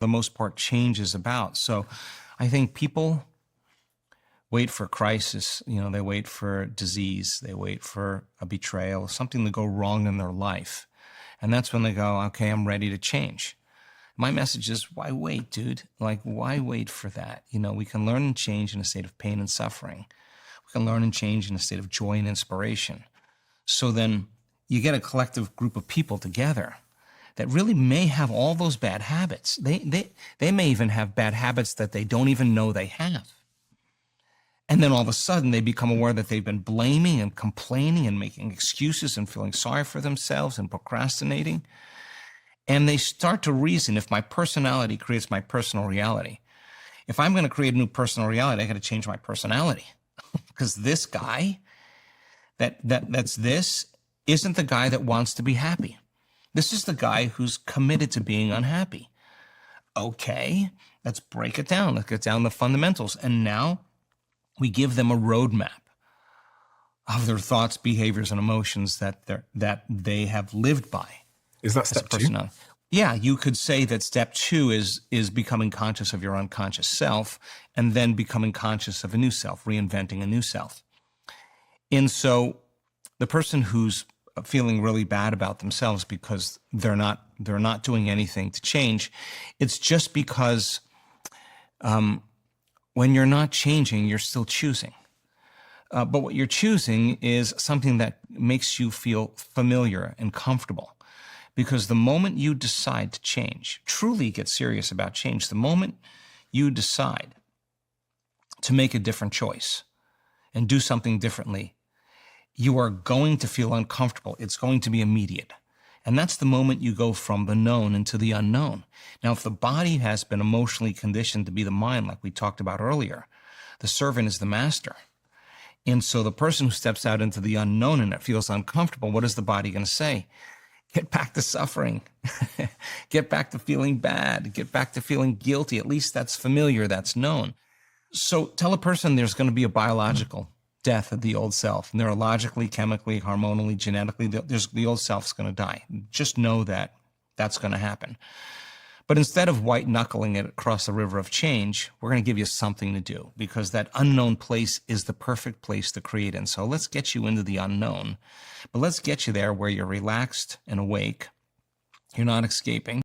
the most part, change is about. So I think people wait for crisis, they wait for disease, they wait for a betrayal, something to go wrong in their life. And that's when they go, okay, I'm ready to change. My message is, why wait, dude? Like, why wait for that? We can learn and change in a state of pain and suffering. We can learn and change in a state of joy and inspiration. So then you get a collective group of people together that really may have all those bad habits. They may even have bad habits that they don't even know they have. And then all of a sudden they become aware that they've been blaming and complaining and making excuses and feeling sorry for themselves and procrastinating. And they start to reason, if my personality creates my personal reality, if I'm going to create a new personal reality, I got to change my personality. Because this guy that's this isn't the guy that wants to be happy. This is the guy who's committed to being unhappy. Okay, let's break it down. Let's get down to the fundamentals. And now we give them a roadmap of their thoughts, behaviors, and emotions that they have lived by. Is that step 2? Yeah, you could say that step 2 is becoming conscious of your unconscious self, and then becoming conscious of a new self, reinventing a new self. And so the person who's feeling really bad about themselves because they're not doing anything to change, it's just because when you're not changing, you're still choosing. But what you're choosing is something that makes you feel familiar and comfortable. Because the moment you decide to change, truly get serious about change, the moment you decide to make a different choice and do something differently, you are going to feel uncomfortable. It's going to be immediate. And that's the moment you go from the known into the unknown. Now, if the body has been emotionally conditioned to be the mind, like we talked about earlier, the servant is the master. And so the person who steps out into the unknown and it feels uncomfortable, what is the body going to say? Get back to suffering. Get back to feeling bad. Get back to feeling guilty. At least that's familiar, that's known. So tell a person there's going to be a biological death of the old self. Neurologically, chemically, hormonally, genetically, the old self's going to die. Just know that that's going to happen. But instead of white-knuckling it across the river of change, we're going to give you something to do, because that unknown place is the perfect place to create in. So let's get you into the unknown, but let's get you there where you're relaxed and awake. You're not escaping.